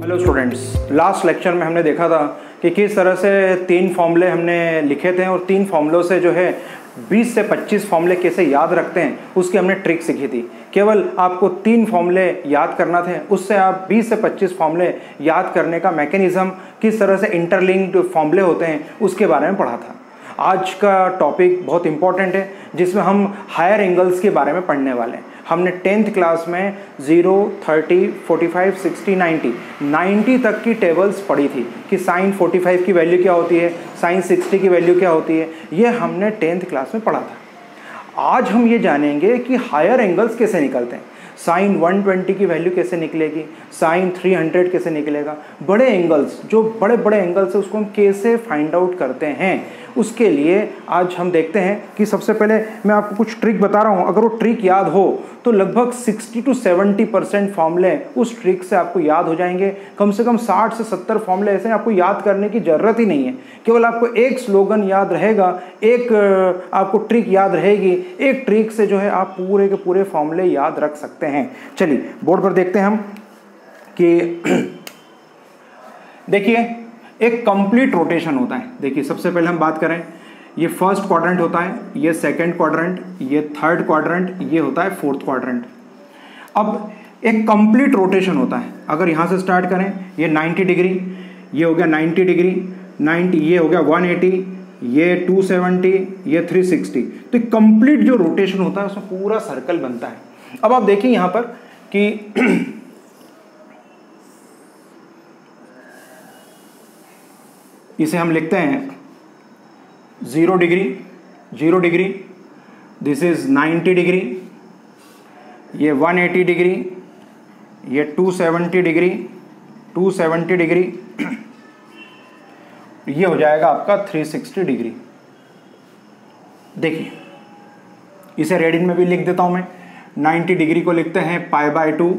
Hello students, last lecture में हमने देखा था कि किस तरह से 3 फॉर्मूले हमने लिखे थे और 3 फॉर्मूलों से जो है 20 से 25 फॉर्मूले कैसे याद रखते हैं उसकी हमने ट्रिक सीखी थी। केवल आपको 3 फॉर्मूले याद करना थे, उससे आप 20 से 25 फॉर्मूले याद करने का मैकेनिज्म, किस तरह से इंटरलिंक्ड फॉर्मूले होते हैं उसके बारे में पढ़ा था। आज का टॉपिक बहुत इंपॉर्टेंट है जिसमें हम हायर एंगल्स के बारे में पढ़ने वाले हैं। हमने 10th क्लास में 0, 30, 45, 60, 90 तक की टेबल्स पढ़ी थी कि साइन 45 की वैल्यू क्या होती है, साइन 60 की वैल्यू क्या होती है, ये हमने 10th क्लास में पढ़ा था। आज हम ये जानेंगे कि हायर एंगल्स कैसे निकलते हैं, साइन 120 की वैल्यू कैसे निकलेगी, साइन 300 कैसे निकलेगा, बड़े एंगल्स, जो बड़े बड़े एंगल्स है उसको हम कैसे फाइंड आउट करते हैं। उसके लिए आज हम देखते हैं कि सबसे पहले मैं आपको कुछ ट्रिक बता रहा हूँ। अगर वो ट्रिक याद हो तो लगभग 60 to 70% फॉर्मूले उस ट्रिक से आपको याद हो जाएंगे। कम से कम 60 से 70 फॉर्मूले ऐसे आपको याद करने की ज़रूरत ही नहीं है। केवल आपको एक स्लोगन याद रहेगा, एक आपको ट्रिक याद रहेगी, एक ट्रिक से जो है आप पूरे के पूरे फॉर्मूले याद रख सकते हैं। चलिए बोर्ड पर देखते हैं हम कि देखिए एक कंप्लीट रोटेशन होता है। देखिए सबसे पहले हम बात करें, ये फर्स्ट क्वाड्रेंट होता है, ये सेकंड क्वाड्रेंट, ये थर्ड क्वाड्रेंट, ये होता है फोर्थ क्वाड्रेंट। अब एक कंप्लीट रोटेशन होता है। अगर यहाँ से स्टार्ट करें, ये 90 डिग्री, ये हो गया 90 डिग्री, 90, ये हो गया 180, ये 270, ये 360। तो कंप्लीट जो रोटेशन होता है उसमें पूरा सर्कल बनता है। अब आप देखिए यहाँ पर कि इसे हम लिखते हैं 0 degree, 0 degree, this is 90 degree, ये 180 डिग्री, ये 270 डिग्री, 270 डिग्री, ये हो जाएगा आपका 360 डिग्री। देखिए इसे रेडियन में भी लिख देता हूं मैं। 90 डिग्री को लिखते हैं π/2,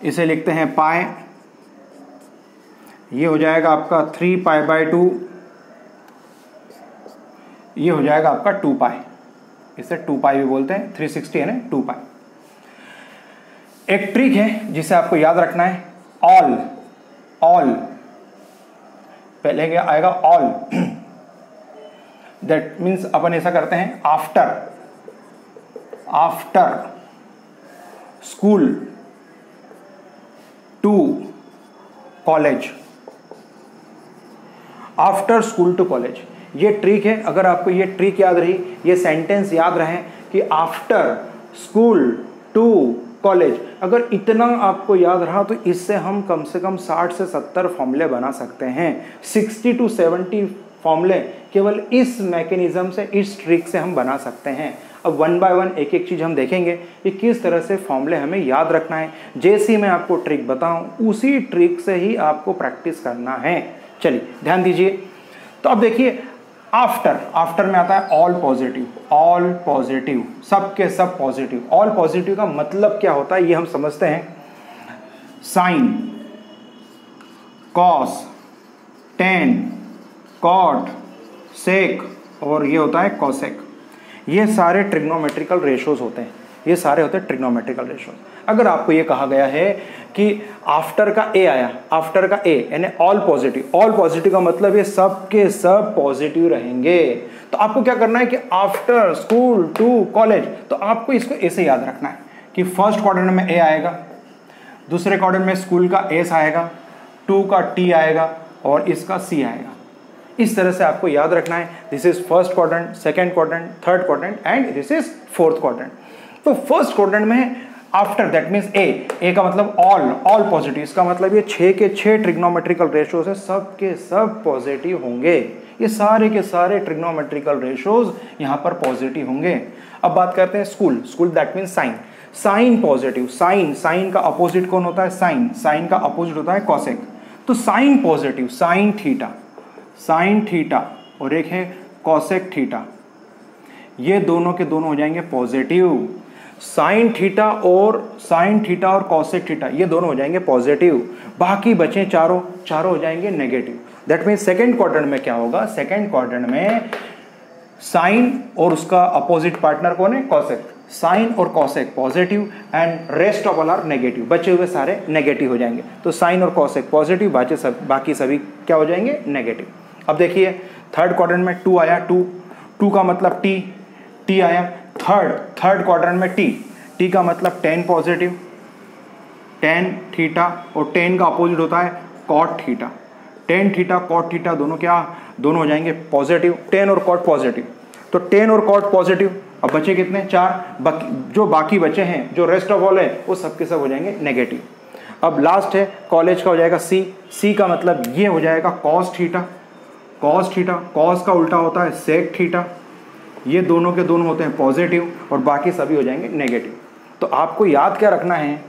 इसे लिखते हैं पाई, ये हो जाएगा आपका 3π/2, ये हो जाएगा आपका 2π, इसे 2π भी बोलते हैं, 360 है ना 2π। एक ट्रिक है जिसे आपको याद रखना है, ऑल, पहले क्या आएगा ऑल, दैट मीन्स अपन ऐसा करते हैं after school to college, after school to college. ये ट्रिक है। अगर आपको ये ट्रिक याद रही, ये सेंटेंस याद रहे कि आफ्टर स्कूल टू कॉलेज, अगर इतना आपको याद रहा तो इससे हम कम से कम 60 से 70 फॉर्मूले बना सकते हैं। 60 to 70 फॉर्मूले केवल इस मैकेनिज्म से, इस ट्रिक से हम बना सकते हैं। अब 1 by 1 एक एक चीज़ हम देखेंगे कि किस तरह से फॉर्मूले हमें याद रखना है। जैसे मैं आपको ट्रिक बताऊं उसी ट्रिक से ही आपको प्रैक्टिस करना है। चलिए ध्यान दीजिए। तो अब देखिए आफ्टर में आता है ऑल पॉजिटिव, सब के सब पॉजिटिव। ऑल पॉजिटिव का मतलब क्या होता है ये हम समझते हैं। साइन, कॉस, टेन, कॉट, सेक और ये होता है कॉसेक। ये सारे ट्रिग्नोमेट्रिकल रेशोज होते हैं, ये सारे होते हैं ट्रिग्नोमेट्रिकल रेशोज। अगर आपको ये कहा गया है कि आफ्टर का ए आया, आफ्टर का ए यानी ऑल पॉजिटिव का मतलब ये सब के सब पॉजिटिव रहेंगे। तो आपको क्या करना है कि आफ्टर स्कूल टू कॉलेज, तो आपको इसको ऐसे याद रखना है कि फर्स्ट क्वाड्रेंट में ए आएगा, दूसरे क्वाड्रेंट में स्कूल का एस आएगा, 2 का टी आएगा और इसका सी आएगा। इस तरह से आपको याद रखना है। This is first quadrant, second quadrant, third quadrant and this is fourth quadrant. तो फर्स्ट क्वाड्रेंट में आफ्टर, दैट मीन्स ए का मतलब ऑल पॉजिटिव, इसका मतलब ये 6 के 6 ट्रिग्नोमेट्रिकल रेशोज है, सब के सब पॉजिटिव होंगे। ये सारे के सारे ट्रिग्नोमेट्रिकल रेशोज यहाँ पर पॉजिटिव होंगे। अब बात करते हैं school, that means sine positive. Sine का अपोजिट कौन होता है? साइन का अपोजिट होता है कॉसेक। तो साइन पॉजिटिव, साइन थीटा और एक है कॉसेक थीटा, ये दोनों के दोनों हो जाएंगे पॉजिटिव। साइन थीटा और कॉसेक थीटा ये दोनों हो जाएंगे पॉजिटिव। बाकी बचे चारों हो जाएंगे negative. That means second quadrant में क्या होगा? सेकेंड क्वाड्रेंट में साइन और उसका अपोजिट पार्टनर कौन है? कॉसेक। साइन और cosec positive and rest of all are negative, बचे हुए सारे नेगेटिव हो जाएंगे। तो साइन और कॉसेक पॉजिटिव, बाकी सभी क्या हो जाएंगे, नेगेटिव। अब देखिए थर्ड क्वाड्रेंट में 2 आया, 2 का मतलब टी आया। थर्ड क्वाड्रेंट में टी का मतलब tan पॉजिटिव, tan थीटा, और tan का अपोजिट होता है cot theta. tan theta cot theta दोनों हो जाएंगे पॉजिटिव, tan और cot पॉजिटिव। तो tan और cot पॉजिटिव, अब बचे कितने, 4। जो बाकी बचे हैं, जो रेस्ट ऑफ ऑल है, वो सब के सब हो जाएंगे नेगेटिव। अब लास्ट है कॉलेज का, हो जाएगा सी का मतलब ये हो जाएगा cos थीटा। cos का उल्टा होता है sec थीटा। ये दोनों के दोनों होते हैं पॉजिटिव, और बाकी सभी हो जाएंगे नेगेटिव। तो आपको याद क्या रखना है,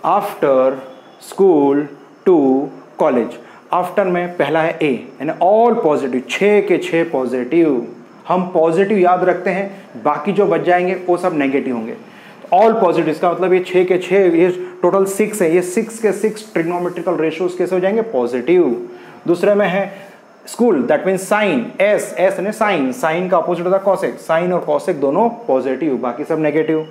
after school to college, after में पहला है ए, यानी ऑल पॉजिटिव, 6 के 6 पॉजिटिव। हम पॉजिटिव याद रखते हैं, बाकी जो बच जाएंगे वो सब नेगेटिव होंगे। ऑल पॉजिटिव, इसका मतलब ये 6 के 6, ये टोटल 6 है, ये 6 के 6 ट्रिग्नोमेट्रिकल रेशियोज कैसे हो जाएंगे, पॉजिटिव। दूसरे में है school, that means sign, S ने साइन का अपोजिट होता है कॉसेक, साइन और कॉसेक दोनों पॉजिटिव, बाकी सब नेगेटिव।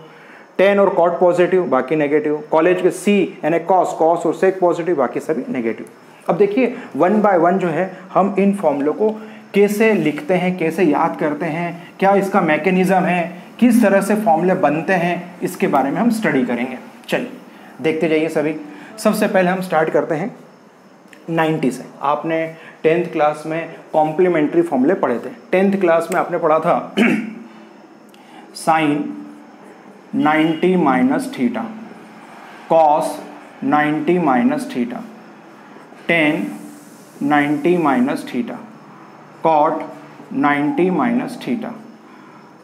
tan और cot पॉजिटिव, बाकी नेगेटिव। कॉलेज के सी यानी कॉस और सेक पॉजिटिव, बाकी सभी नेगेटिव। अब देखिए 1 बाय 1 जो है हम इन फॉर्मूलों को कैसे लिखते हैं, कैसे याद करते हैं, क्या इसका मैकेनिज्म है, किस तरह से फॉर्मूले बनते हैं, इसके बारे में हम स्टडी करेंगे। चलिए देखते जाइए सभी। सबसे पहले हम स्टार्ट करते हैं 90 से। आपने 10th क्लास में कॉम्प्लीमेंट्री फॉर्मूले पढ़े थे। 10th क्लास में आपने पढ़ा था sine 90 minus theta, cos 90 minus theta, tan 90 minus theta, cot 90 minus theta,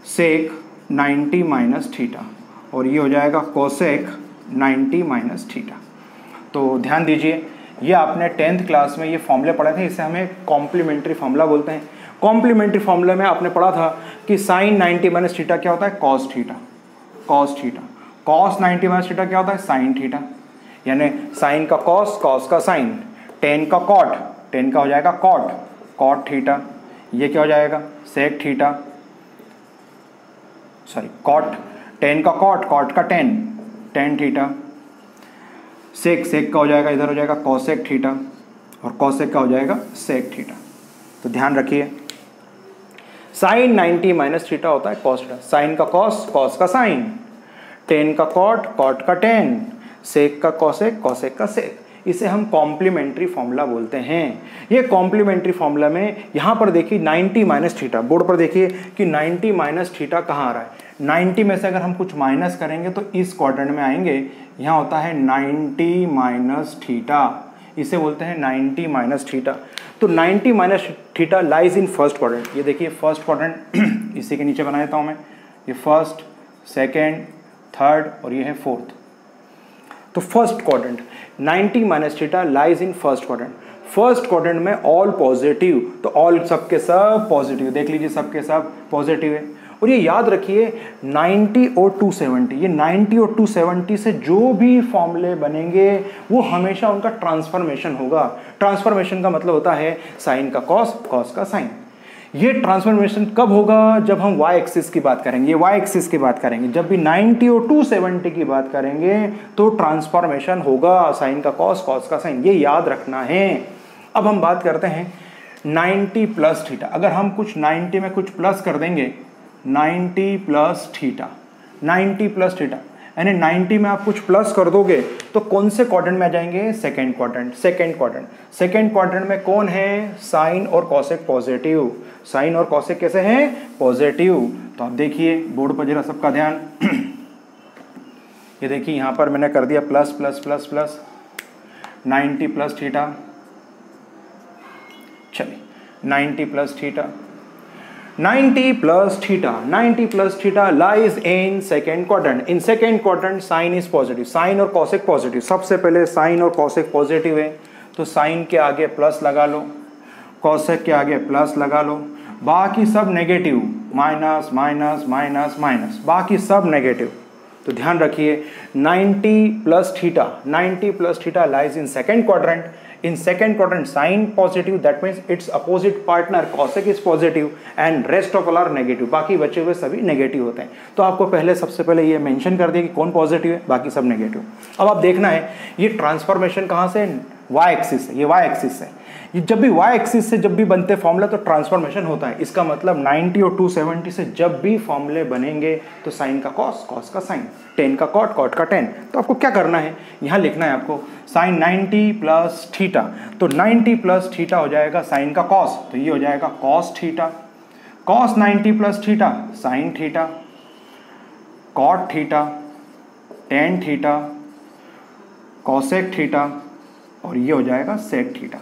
sec 90 minus theta, और ये हो जाएगा कोसेक 90 माइनस थीटा। तो ध्यान दीजिए, ये आपने 10th क्लास में ये फॉर्मूले पढ़े थे, इसे हमें कॉम्प्लीमेंट्री फॉर्मूला बोलते हैं। कॉम्प्लीमेंट्री फॉर्मूले में आपने पढ़ा था कि साइन 90 माइनस थीटा क्या होता है, cos theta. Cos 90 minus theta क्या होता है, साइन थीटा। यानी साइन का कॉस का साइन, tan का कॉट, tan का हो जाएगा कॉट थीटा। ये क्या हो जाएगा, sec theta, sorry cot, tan का कॉट का tan थीटा। सेक का हो जाएगा, इधर हो जाएगा कॉसेक थीटा, और कॉसेक का हो जाएगा सेक थीटा। तो ध्यान रखिए, साइन 90 माइनस थीटा होता है कॉस थीटा। साइन का कॉस का साइन, tan का कॉट का tan, सेक का कॉसेक का सेक। इसे हम कॉम्प्लीमेंट्री फॉर्मूला बोलते हैं। ये कॉम्प्लीमेंट्री फॉर्मूला में यहाँ पर देखिए 90 माइनस थीटा, बोर्ड पर देखिए कि 90 माइनस थीटा कहाँ आ रहा है। 90 में से अगर हम कुछ माइनस करेंगे तो इस क्वाड्रेंट में आएंगे, यहाँ होता है 90 माइनस थीटा, इसे बोलते हैं 90 माइनस थीटा। तो 90 minus theta lies in first quadrant. ये देखिए फर्स्ट क्वाड्रेंट, इसी के नीचे बना देता हूँ मैं, ये फर्स्ट, सेकेंड, थर्ड, और ये है फोर्थ। तो first quadrant 90 minus theta lies in first quadrant. First quadrant में ऑल पॉजिटिव, तो ऑल सबके सब पॉजिटिव, देख लीजिए सबके सब पॉजिटिव है। और ये याद रखिए 90 और 270, ये 90 और 270 से जो भी फॉर्मूले बनेंगे वो हमेशा उनका ट्रांसफॉर्मेशन होगा। ट्रांसफॉर्मेशन का मतलब होता है साइन का कॉस का साइन। ये ट्रांसफॉर्मेशन कब होगा, जब हम y एक्सिस की बात करेंगे, y एक्सिस की बात करेंगे। जब भी 90 और 270 की बात करेंगे तो ट्रांसफॉर्मेशन होगा साइन का कॉस का साइन, ये याद रखना है। अब हम बात करते हैं 90 प्लस थीटा। अगर हम कुछ 90 में कुछ प्लस कर देंगे, 90 प्लस थीटा, 90 प्लस थीटा, यानी 90 में आप कुछ प्लस कर दोगे तो कौन से क्वाड्रेंट में आ जाएंगे, सेकेंड क्वाड्रेंट में कौन है, साइन और कॉसेक पॉजिटिव। साइन और कॉसेक कैसे हैं, पॉजिटिव। तो आप देखिए बोर्ड पर जरा सबका ध्यान, ये देखिए यहाँ पर मैंने कर दिया plus plus plus plus 90 plus theta. चलिए 90 plus theta, 90 plus theta lies in second quadrant. In second quadrant sin is positive, sine और कॉसेक पॉजिटिव। सबसे पहले साइन और कॉसेक पॉजिटिव है तो साइन के आगे प्लस लगा लो, कॉसेक के आगे प्लस लगा लो, बाकी सब negative, minus minus minus minus, बाकी सब नेगेटिव। तो ध्यान रखिए 90 plus theta lies in second quadrant. in second quadrant sin positive, that means its opposite partner cosec is positive and rest of all are negative, बाकी बचे हुए सभी negative होते हैं। तो आपको पहले सबसे पहले ये मेंशन कर दिया कि कौन पॉजिटिव है, बाकी सब नेगेटिव। अब आप देखना है ये ट्रांसफॉर्मेशन कहाँ से, y एक्सिस से, ये y एक्सिस से। ये जब भी y एक्सिस से जब भी बनते फॉर्मूला तो ट्रांसफॉर्मेशन होता है। इसका मतलब 90 और 270 से जब भी फॉर्मूले बनेंगे तो साइन का कॉस, कॉस का साइन, टेन का कॉट, कॉट का टेन। तो आपको क्या करना है, यहाँ लिखना है आपको साइन 90 प्लस थीटा। तो 90 प्लस थीटा हो जाएगा साइन का कॉस, तो ये हो जाएगा cos theta. Cos 90 plus theta sine theta, cot theta, tan theta, cosec theta, और ये हो जाएगा सेक थीटा।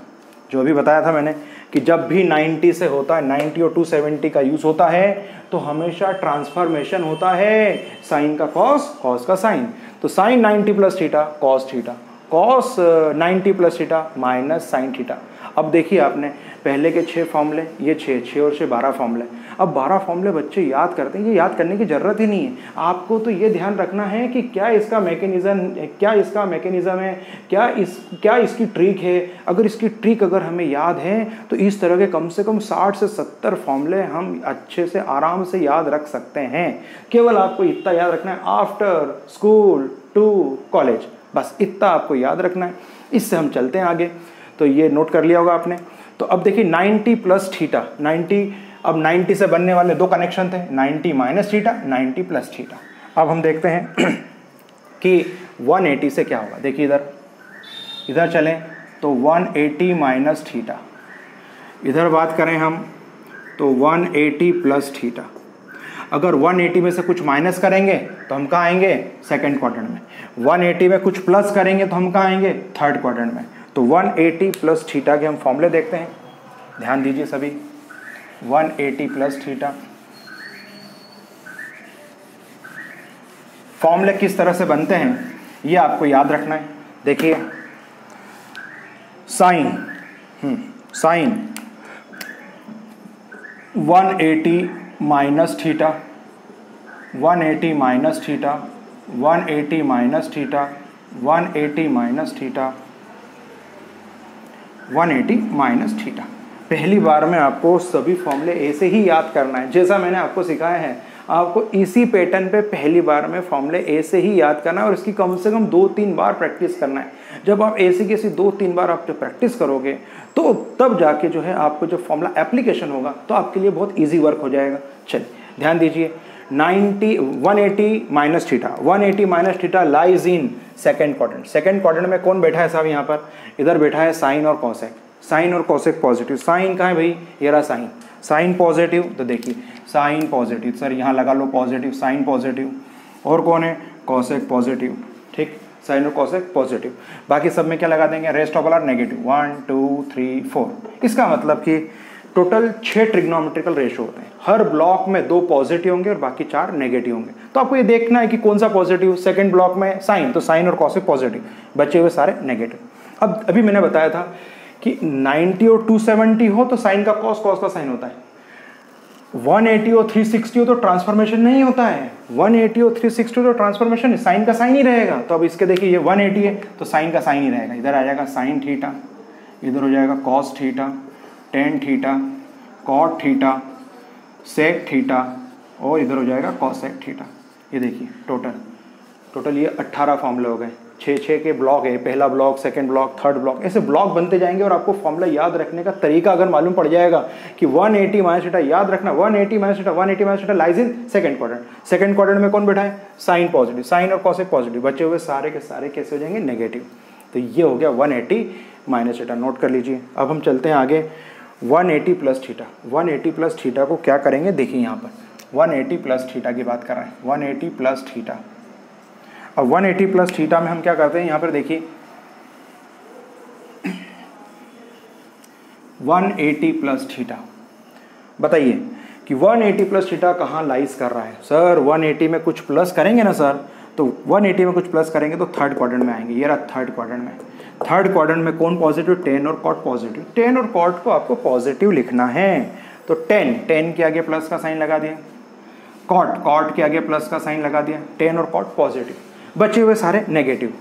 जो भी बताया था मैंने कि जब भी 90 से होता है, 90 और 270 का यूज होता है तो हमेशा ट्रांसफॉर्मेशन होता है साइन का कॉस, कॉस का साइन। तो sine 90 plus theta cos theta, cos 90 plus theta minus sine theta. अब देखिए आपने पहले के 6 फॉर्मूले, ये 6 और 6 12 फॉर्मूले। अब 12 फॉर्मूले बच्चे याद करते हैं, ये याद करने की ज़रूरत ही नहीं है। आपको तो ये ध्यान रखना है कि क्या इसका मैकेनिज़्म है, क्या इसकी ट्रिक है। अगर इसकी ट्रिक अगर हमें याद है तो इस तरह के कम से कम 60 से 70 फॉर्मूले हम अच्छे से आराम से याद रख सकते हैं। केवल आपको इतना याद रखना है, आफ्टर स्कूल टू कॉलेज, बस इतना आपको याद रखना है। इससे हम चलते हैं आगे। तो ये नोट कर लिया होगा आपने। तो अब देखिए 90 प्लस थीटा, 90, अब 90 से बनने वाले 2 कनेक्शन थे, 90 माइनस थीटा, 90 प्लस थीटा। अब हम देखते हैं कि 180 से क्या होगा। देखिए इधर चलें तो 180 माइनस थीटा, इधर बात करें हम तो 180 प्लस थीटा। अगर 180 में से कुछ माइनस करेंगे तो हम कहाँ आएंगे, सेकंड क्वाड्रेंट में। 180 में कुछ प्लस करेंगे तो हम कहाँ आएंगे, थर्ड क्वाड्रेंट में। तो 180 प्लस थीटा के हम फॉर्मूले देखते हैं, ध्यान दीजिए सभी। 180 प्लस थीटा, फॉर्मूले किस तरह से बनते हैं ये आपको याद रखना है। देखिए sine 180 minus theta, 180 minus theta, 180 minus theta, 180 minus theta, 180 minus theta. पहली बार में आपको सभी फॉर्मूले ऐसे ही याद करना है, जैसा मैंने आपको सिखाया है। आपको इसी पैटर्न पे पहली बार में फॉर्मूले ऐसे ही याद करना है और इसकी कम से कम 2-3 बार प्रैक्टिस करना है। जब आप ऐसी की 2-3 बार आप जब प्रैक्टिस करोगे तो तब जाके जो है आपको जो फॉर्मूला एप्लीकेशन होगा तो आपके लिए बहुत ईजी वर्क हो जाएगा। चलिए ध्यान दीजिए, 180 minus theta, 180 minus theta lies in second quadrant. Second quadrant में कौन बैठा है साहब, यहाँ पर इधर बैठा है साइन और कॉसेक। साइन और कॉसेक पॉजिटिव, साइन कहाँ है भाई, ये रहा साइन, साइन पॉजिटिव। तो देखिए साइन पॉजिटिव, सर यहाँ लगा लो पॉजिटिव, साइन पॉजिटिव, और कौन है, कॉसेक पॉजिटिव। ठीक, साइन और कॉसेक पॉजिटिव। बाकी सब में क्या लगा देंगे, rest of all are negative. 1 2 3 4। इसका मतलब कि टोटल 6 ट्रिग्नोमेट्रिकल रेशियो होते हैं। हर ब्लॉक में 2 पॉजिटिव होंगे और बाकी 4 नेगेटिव होंगे। तो आपको ये देखना है कि कौन सा पॉजिटिव। सेकंड ब्लॉक में साइन, तो साइन और कॉसेक पॉजिटिव, बचे हुए सारे नेगेटिव। अब अभी मैंने बताया था कि 90 और 270 हो तो साइन का कॉस, कॉस का साइन होता है। 180 और 360 हो तो ट्रांसफॉर्मेशन नहीं होता है। 180 और 360 तो ट्रांसफॉर्मेशन, साइन का साइन ही रहेगा। तो अब इसके देखिए ये 180 है तो साइन का साइन ही रहेगा। इधर आ जाएगा साइन थीटा, इधर हो जाएगा cos theta, tan theta, cot theta, sec theta, और इधर हो जाएगा कॉसेक थीटा। ये देखिए टोटल ये 18 फॉर्मूले हो गए। 6 के ब्लॉक है, पहला block, second block, third block, ऐसे ब्लॉक बनते जाएंगे। और आपको फॉर्मूला याद रखने का तरीका अगर मालूम पड़ जाएगा कि 180 माइनस थीटा, याद रखना 180 minus theta, 180 minus theta lies in second quadrant. Second quadrant में कौन बैठा है, साइन पॉजिटिव, साइन और कॉसेक पॉजिटिव, बचे हुए सारे के सारे कैसे हो जाएंगे, नेगेटिव। तो ये हो गया 180 माइनस थीटा, नोट कर लीजिए। अब हम चलते हैं आगे, 180 प्लस थीटा। 180 प्लस थीटा को क्या करेंगे, देखिए यहाँ पर 180 प्लस थीटा की बात कर रहे हैं, 180 प्लस थीटा। अब 180 प्लस थीटा में हम क्या करते हैं, यहाँ पर देखिए 180 प्लस थीटा। बताइए कि 180 प्लस थीटा कहाँ लाइज कर रहा है। सर 180 में कुछ प्लस करेंगे ना सर, तो 180 में कुछ प्लस करेंगे तो थर्ड क्वाड्रेंट में आएंगे। ये रहा थर्ड क्वाड्रेंट में। थर्ड क्वाड्रेंट में कौन पॉजिटिव, टेन और कॉट पॉजिटिव। टेन और कॉट को आपको पॉजिटिव लिखना है, तो टेन के आगे प्लस का साइन लगा दिया, कॉट के आगे प्लस का साइन लगा दिया, टेन और कॉट पॉजिटिव, बचे हुए सारे नेगेटिव,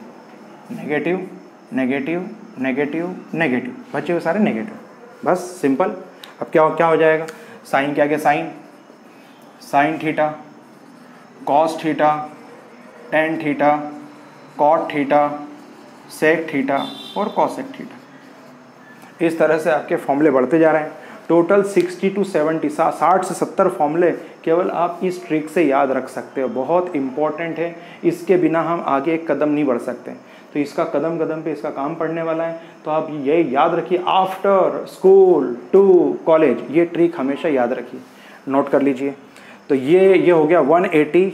नेगेटिव नेगेटिव नेगेटिव, बचे हुए सारे नेगेटिव, बस सिंपल। अब क्या क्या हो जाएगा, साइन के आगे sine, sine theta, cos theta, tan theta, cot theta, sec theta और कॉसेक थीटा। इस तरह से आपके फॉर्मूले बढ़ते जा रहे हैं। टोटल 60 to 70 60 से 70 फॉर्मूले केवल आप इस ट्रिक से याद रख सकते हो, बहुत इंपॉर्टेंट है। इसके बिना हम आगे एक कदम नहीं बढ़ सकते, तो इसका कदम कदम पे इसका काम पड़ने वाला है। तो आप ये याद रखिए, आफ्टर स्कूल टू कॉलेज, ये ट्रिक हमेशा याद रखिए, नोट कर लीजिए। तो ये हो गया 180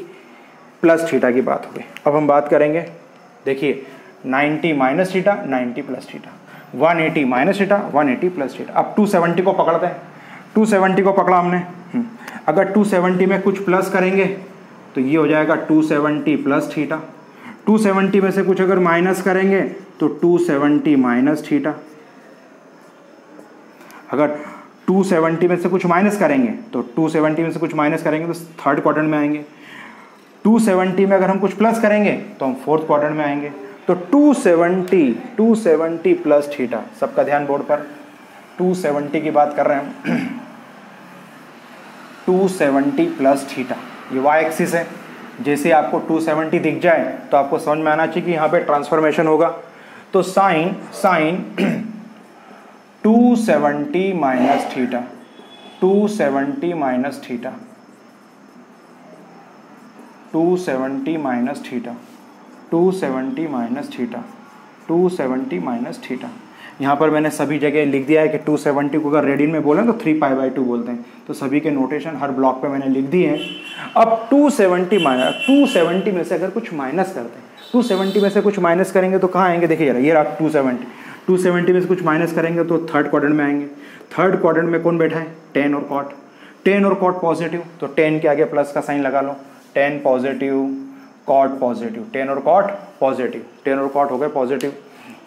प्लस थीटा की बात हो गई। अब हम बात करेंगे, देखिए 90 minus theta, 90 plus theta, 180 minus theta, 180 plus theta. अब 270 को पकड़ते हैं, 270 को पकड़ा हमने। अगर 270 में कुछ प्लस करेंगे तो ये हो जाएगा 270 प्लस थीटा। 270 में से कुछ अगर माइनस करेंगे तो 270 माइनस थीटा। अगर 270 में से कुछ माइनस करेंगे तो 270 में से कुछ माइनस करेंगे तो थर्ड क्वाड्रेंट में आएंगे। 270 में अगर हम कुछ प्लस करेंगे तो हम फोर्थ क्वाड्रेंट में आएंगे। तो 270 प्लस थीटा, सबका ध्यान बोर्ड पर, 270 की बात कर रहे हैं हम। 270 प्लस थीटा, ये वाई एक्सिस है। जैसे आपको 270 दिख जाए तो आपको समझ में आना चाहिए कि यहाँ पे ट्रांसफॉर्मेशन होगा। तो sine 270 minus theta, 270 minus theta, 270 minus theta, 270 minus theta, 270 minus theta. यहाँ पर मैंने सभी जगह लिख दिया है कि 270 को अगर रेडियन में बोलें तो 3π/2 बोलते हैं। तो सभी के नोटेशन हर ब्लॉक पे मैंने लिख दिए हैं। अब 270 में से अगर कुछ माइनस करते हैं, 270 में से कुछ माइनस करेंगे तो कहाँ आएंगे, देखिए जरा, ये रहा 270 में से कुछ माइनस करेंगे तो थर्ड क्वाड्रेंट में आएंगे। थर्ड क्वाड्रेंट में कौन बैठा है, टेन और कॉट। टेन और कॉट पॉजिटिव, तो टेन के आगे प्लस का साइन लगा लो, tan positive, cot positive, tan और कॉट पॉजिटिव, टेन और कॉट हो गए पॉजिटिव।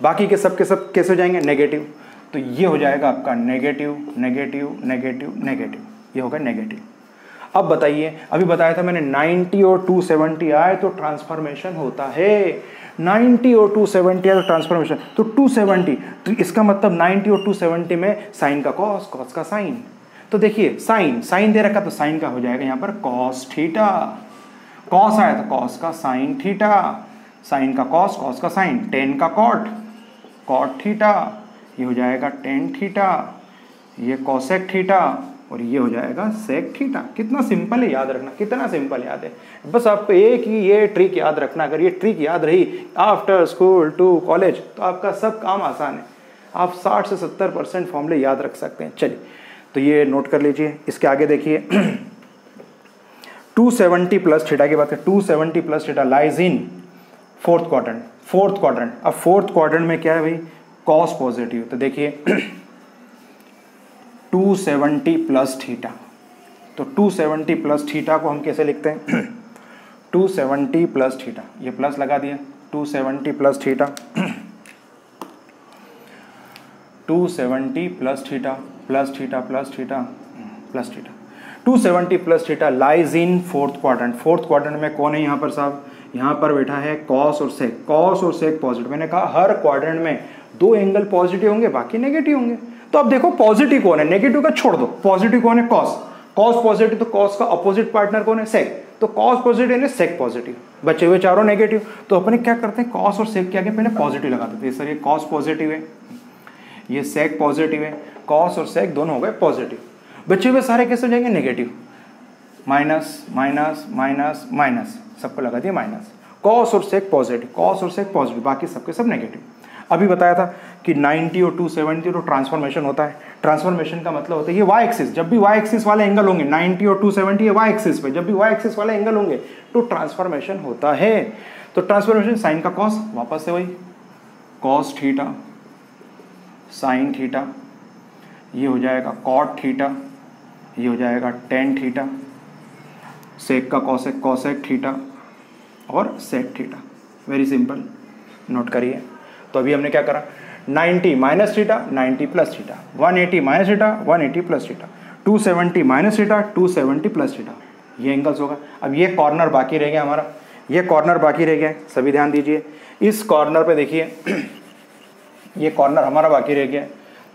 बाकी के सब कैसे हो जाएंगे, नेगेटिव। तो ये हो जाएगा आपका नेगेटिव नेगेटिव नेगेटिव नेगेटिव, ये होगा नेगेटिव। अब बताइए, अभी बताया था मैंने 90 और 270 आए तो ट्रांसफॉर्मेशन होता है। 90 और 270 आए तो ट्रांसफॉर्मेशन, तो 270, तो इसका मतलब 90 और 270 में साइन का कॉस, कॉस का साइन। तो देखिए साइन दे रखा, तो साइन का हो जाएगा यहाँ पर कॉस थीटा। कॉस आया तो कॉस का साइन थीटा, साइन का कॉस, कॉस का साइन, टेन का कॉट, कॉट थीटा, ये हो जाएगा टेन थीटा, ये कॉसेक थीटा और ये हो जाएगा सेक थीटा। कितना सिंपल है याद रखना, कितना सिंपल याद है। बस आपको एक ही ये ट्रिक याद रखना। अगर ये ट्रिक याद रही आफ्टर स्कूल टू कॉलेज तो आपका सब काम आसान है। आप 60 से 70% फॉर्मूले याद रख सकते हैं। चलिए, तो ये नोट कर लीजिए। इसके आगे देखिए 270 प्लस थीटा की बात करें, 270 plus theta lies in fourth quadrant. Fourth quadrant, अब फोर्थ क्वाड्रेंट में क्या है भाई, कॉस पॉजिटिव। तो देखिए 270 प्लस थीटा, तो 270 प्लस थीटा को हम कैसे लिखते हैं 270 प्लस थीटा, ये प्लस लगा दिया, 270 plus theta, 270 plus theta plus theta plus theta plus theta, 270 plus theta lies in fourth quadrant. Fourth quadrant में कौन है यहाँ पर साहब, यहाँ पर बैठा है कॉस और सेक। कॉस और सेक पॉजिटिव, मैंने कहा हर क्वाड्रेंट में दो एंगल पॉजिटिव होंगे, बाकी नेगेटिव होंगे। तो अब देखो पॉजिटिव कौन है, नेगेटिव का छोड़ दो, पॉजिटिव कौन है, कॉस। कॉस पॉजिटिव, तो कॉस का अपोजिट पार्टनर कौन है, सेक। तो कॉस पॉजिटिव है, सेक पॉजिटिव, बचे हुए चारों नेगेटिव। तो अपने क्या करते हैं, कॉस और सेक के आगे पहले पॉजिटिव लगा देते हैं। सर ये कॉस पॉजिटिव है, ये सेक पॉजिटिव है, कॉस और सेक दोनों हो गए पॉजिटिव। बचे हुए सारे कैसे हो जाएंगे, negative. Minus minus minus minus, सबको लगा दिया माइनस। कॉस और सेक पॉजिटिव, कॉस और सेक पॉजिटिव, बाकी सबके सब नेगेटिव। अभी बताया था कि 90 और 270 तो ट्रांसफॉर्मेशन होता है। ट्रांसफॉर्मेशन का मतलब होता है ये वाई एक्सिस, जब भी वाई एक्सिस वाले एंगल होंगे, 90 और 270 ये वाई एक्सिस पे, जब भी वाई एक्सिस वाले एंगल होंगे तो ट्रांसफॉर्मेशन होता है। तो ट्रांसफॉर्मेशन, साइन का कॉस, वापस से वही कॉस थीटा साइन थीटा, ये हो जाएगा कॉट थीटा, ये हो जाएगा टेन थीटा, सेक का कॉसेक, कॉसेक थीटा और sec theta. Very simple, note करिए। तो अभी हमने क्या करा, 90 minus theta 90 plus theta, 180 minus theta 180 plus theta, 270 minus theta 270 plus theta, ये एंगल्स होगा। अब ये कॉर्नर बाकी रह गया हमारा, ये कॉर्नर बाकी रह गया, सभी ध्यान दीजिए। इस कॉर्नर पे देखिए ये कॉर्नर हमारा बाकी रह गया।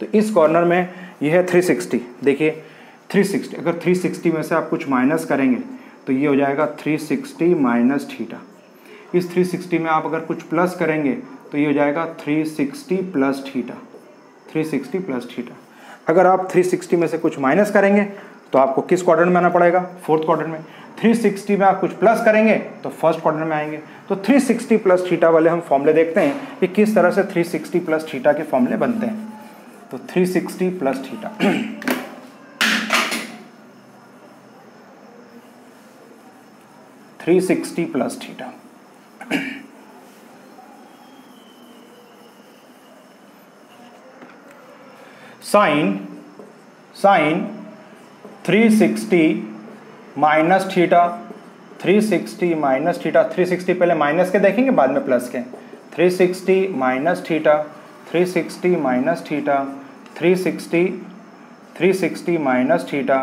तो इस कॉर्नर में ये है 360। देखिए 360, अगर 360 में से आप कुछ माइनस करेंगे तो ये हो जाएगा 360 माइनस थीटा। इस 360 में आप अगर कुछ प्लस करेंगे तो ये हो जाएगा 360 प्लस थीटा, 360 प्लस थीटा। अगर आप 360 में से कुछ माइनस करेंगे तो आपको किस क्वाड्रेंट में आना पड़ेगा? फोर्थ क्वाड्रेंट में। 360 में आप कुछ प्लस करेंगे तो फर्स्ट क्वाड्रेंट में आएंगे। तो 360 प्लस थीटा वाले हम फॉर्मूले देखते हैं कि किस तरह से 360 प्लस थीटा के फॉर्मूले बनते हैं। तो 360 plus theta, plus theta, sine 360 minus theta, 360 minus theta. 360 पहले माइनस के देखेंगे, बाद में प्लस के। 360 minus theta, 360 minus theta, 360 minus theta,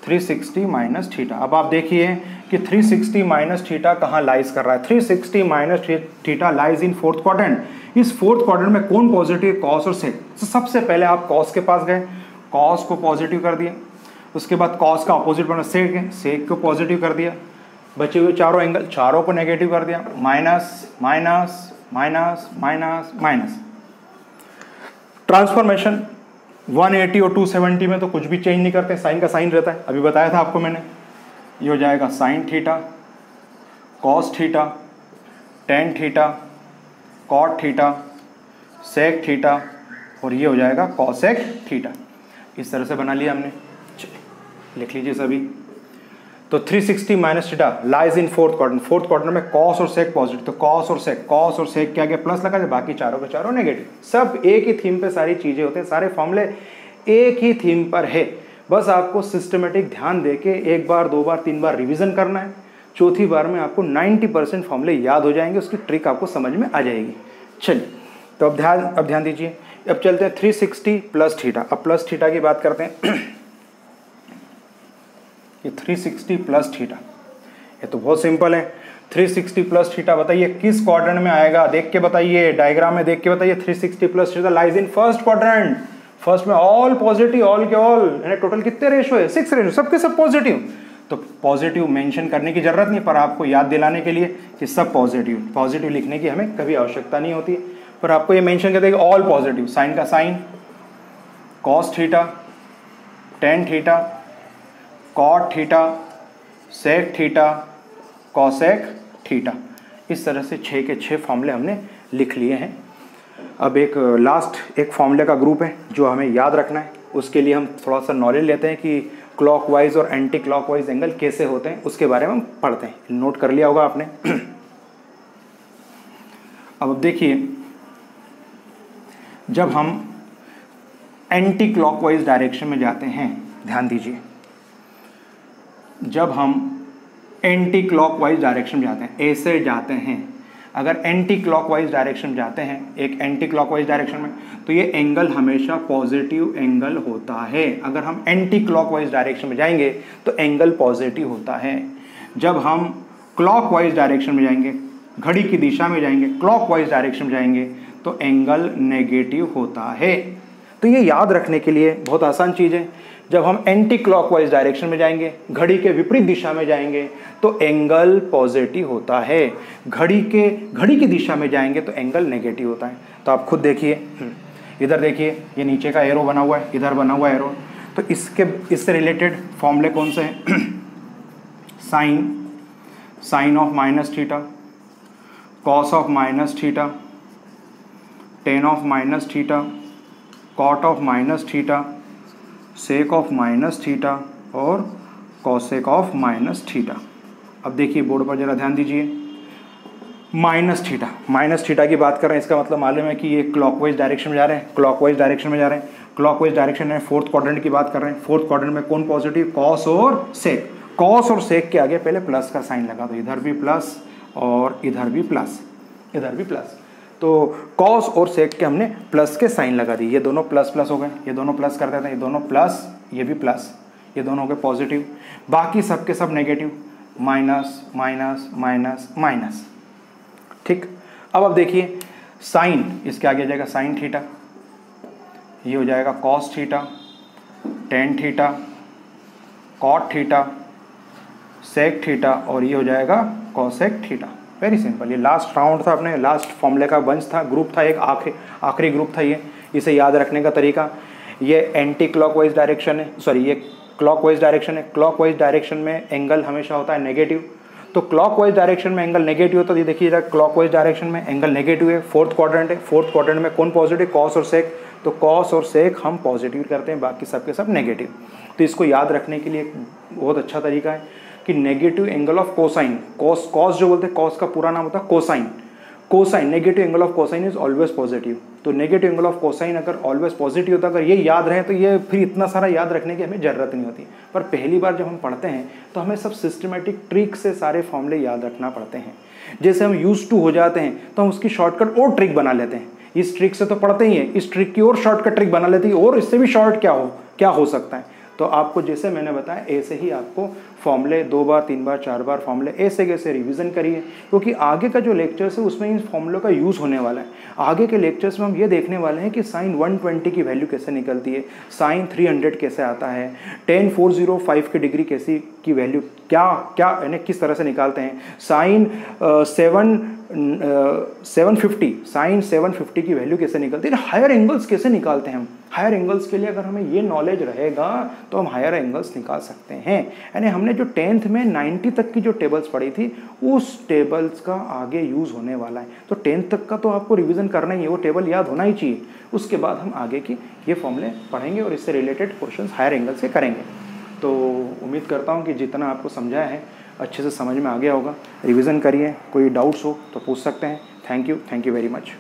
360 minus theta. अब आप देखिए कि 360 माइनस थीटा कहाँ लाइज कर रहा है। 360 minus theta lies in fourth quadrant. इस फोर्थ क्वाड्रेंट में कौन पॉजिटिव? कॉस और सेक। तो सबसे पहले आप कॉस के पास गए, कॉस को पॉजिटिव कर दिया। उसके बाद कॉस का अपोजिट बना सेक है, सेक को पॉजिटिव कर दिया। बचे हुए चारों एंगल, चारों को नेगेटिव कर दिया। Minus minus minus minus minus. Transformation 180 और 270 में तो कुछ भी चेंज नहीं करते, साइन का साइन रहता है। अभी बताया था आपको मैंने। ये हो जाएगा sine theta, cos theta, tan theta, cot theta, sec theta, और ये हो जाएगा कॉसेक थीटा। इस तरह से बना लिया हमने। लिख लीजिए सभी। तो 360 minus theta lies in fourth quadrant. Fourth quadrant में कॉस और सेक पॉजिटिव, तो कॉस और सेक के आगे प्लस लगा दे, बाकी चारों के चारों नेगेटिव। सब एक ही थीम पे सारी चीजें होते हैं, सारे फॉर्मूले एक ही थीम पर है। बस आपको सिस्टमेटिक ध्यान देके एक बार, दो बार, तीन बार रिवीजन करना है। चौथी बार में आपको 90% फॉर्मूले याद हो जाएंगे, उसकी ट्रिक आपको समझ में आ जाएगी। चलिए, तो अब ध्यान दीजिए। अब चलते हैं 360 प्लस थीटा। अब प्लस थीटा की बात करते हैं। ये 360 प्लस थीटा, ये तो बहुत सिंपल है। 360 प्लस थीटा बताइए किस क्वाड्रेंट में आएगा? देख के बताइए, डायग्राम में देख के बताइए। 360 plus theta lies in first quadrant. First में ऑल पॉजिटिव, ऑल के ऑल, यानी टोटल कितने रेशो है? 6 रेशो, सबके सब पॉजिटिव। तो पॉजिटिव मेंशन करने की जरूरत नहीं, पर आपको याद दिलाने के लिए कि सब पॉजिटिव। पॉजिटिव लिखने की हमें कभी आवश्यकता नहीं होती, पर आपको ये मेंशन कर देगा ऑल पॉजिटिव। साइन का sine, cos theta, tan theta, cot theta, sec theta, cosec theta. इस तरह से 6 के 6 फॉर्मूले हमने लिख लिए हैं। अब एक लास्ट एक फॉर्मूले का ग्रुप है जो हमें याद रखना है। उसके लिए हम थोड़ा सा नॉलेज लेते हैं कि क्लॉकवाइज और एंटी क्लॉकवाइज एंगल कैसे होते हैं, उसके बारे में हम पढ़ते हैं। नोट कर लिया होगा आपने। अब देखिए, जब हम एंटी क्लॉकवाइज डायरेक्शन में जाते हैं, ध्यान दीजिए, जब हम एंटी क्लॉकवाइज डायरेक्शन में जाते हैं, ऐसे जाते हैं, अगर एंटी क्लॉकवाइज डायरेक्शन में जाते हैं, एक एंटी क्लॉकवाइज डायरेक्शन में, तो ये एंगल हमेशा पॉजिटिव एंगल होता है। अगर हम एंटी क्लॉकवाइज डायरेक्शन में जाएंगे तो एंगल पॉजिटिव होता है। जब हम क्लॉकवाइज डायरेक्शन में जाएंगे, घड़ी की दिशा में जाएंगे, क्लॉकवाइज डायरेक्शन में जाएंगे, तो एंगल नेगेटिव होता है। तो ये याद रखने के लिए बहुत आसान चीज़ है। जब हम एंटी क्लॉकवाइज डायरेक्शन में जाएंगे, घड़ी के विपरीत दिशा में जाएंगे, तो एंगल पॉजिटिव होता है। घड़ी की दिशा में जाएंगे तो एंगल नेगेटिव होता है। तो आप खुद देखिए, इधर देखिए, ये नीचे का एरो बना हुआ है, इधर बना हुआ एरो। तो इससे रिलेटेड फॉर्मूले कौन से हैं? Sine of minus theta, cos of minus theta, tan of minus theta, cot of minus theta, sec of minus theta और कॉसेक ऑफ माइनस थीटा। अब देखिए बोर्ड पर जरा ध्यान दीजिए। माइनस थीटा की बात कर रहे हैं, इसका मतलब मालूम है कि ये क्लॉकवाइज डायरेक्शन में जा रहे हैं, क्लॉकवाइज डायरेक्शन में फोर्थ क्वाड्रेंट की बात कर रहे हैं। फोर्थ क्वाड्रेंट में कौन पॉजिटिव? कॉस और सेक। कॉस और सेक के आगे पहले प्लस का साइन लगा दो, इधर भी प्लस और इधर भी प्लस, इधर भी प्लस। तो कॉस और सेक के हमने प्लस के साइन लगा दिए। ये दोनों प्लस प्लस हो गए, ये दोनों प्लस कर देते हैं, ये दोनों प्लस, ये भी प्लस, ये दोनों हो गए पॉजिटिव। बाकी सब के सब negative, minus minus minus minus. ठीक। अब देखिए, साइन इसके आगे जाएगा साइन थीटा, ये हो जाएगा cos theta, tan theta, cot theta, sec theta, और ये हो जाएगा कॉसेक थीटा। Very simple. ये लास्ट राउंड था अपने, लास्ट फॉर्मूले का बंच था, ग्रुप था एक, आखिरी ग्रुप था ये। इसे याद रखने का तरीका, ये एंटी क्लॉकवाइज डायरेक्शन है, सॉरी ये क्लॉकवाइज डायरेक्शन है। क्लॉकवाइज डायरेक्शन में एंगल हमेशा होता है नेगेटिव, तो क्लॉकवाइज डायरेक्शन में एंगल नेगेटिव होता है। ये देखिएगा क्लॉकवाइज डायरेक्शन में एंगल नेगेटिव है, फोर्थ क्वाड्रेंट है। फोर्थ क्वाड्रेंट में कौन पॉजिटिव? कॉस और सेक। तो कॉस और सेक हम पॉजिटिव करते हैं, बाकी सबके सब नेगेटिव। तो इसको याद रखने के लिए एक बहुत अच्छा तरीका है कि negative angle of cosine, cos जो बोलते हैं, कॉस का पूरा नाम होता है cosine. Cosine, negative angle of cosine is always positive. तो नेगेटिव एंगल ऑफ कोसाइन अगर ऑलवेज पॉजिटिव होता, अगर ये याद रहे तो ये फिर इतना सारा याद रखने की हमें ज़रूरत नहीं होती। पर पहली बार जब हम पढ़ते हैं तो हमें सब सिस्टमेटिक ट्रिक से सारे फॉर्मूले याद रखना पड़ते हैं। जैसे हम यूज टू हो जाते हैं तो हम उसकी शॉर्टकट और ट्रिक बना लेते हैं। इस ट्रिक से तो पढ़ते ही हैं, इस ट्रिक की और शॉर्टकट ट्रिक बना लेती है, और इससे भी शॉर्ट क्या हो सकता है। तो आपको जैसे मैंने बताया ऐसे ही आपको फॉर्मूले 2 बार 3 बार 4 बार फॉर्मूले ऐसे कैसे रिवीजन करिए, क्योंकि आगे का जो लेक्चर्स है उसमें इन फॉर्मूलों का यूज़ होने वाला है। आगे के लेक्चर्स में हम ये देखने वाले हैं कि साइन 120 की वैल्यू कैसे निकलती है, साइन 300 कैसे आता है, tan 405 की डिग्री कैसी की वैल्यू क्या यानी किस तरह से निकालते हैं, साइन 750 साइन 750 की वैल्यू कैसे निकलती है, हायर एंगल्स कैसे निकालते हैं हम। हायर एंगल्स के लिए अगर हमें ये नॉलेज रहेगा तो हम हायर एंगल्स निकाल सकते हैं। यानी हमने जो 10th में 90 तक की जो टेबल्स पढ़ी थी उस टेबल्स का आगे यूज़ होने वाला है। तो 10th तक का तो आपको रिवीजन करना ही है, वो टेबल याद होना ही चाहिए। उसके बाद हम आगे की ये फॉर्मूले पढ़ेंगे और इससे रिलेटेड क्वेश्चंस हायर एंगल से करेंगे। तो उम्मीद करता हूँ कि जितना आपको समझाया है अच्छे से समझ में आ गया होगा। रिवीजन करिए, कोई डाउट्स हो तो पूछ सकते हैं। Thank you very much.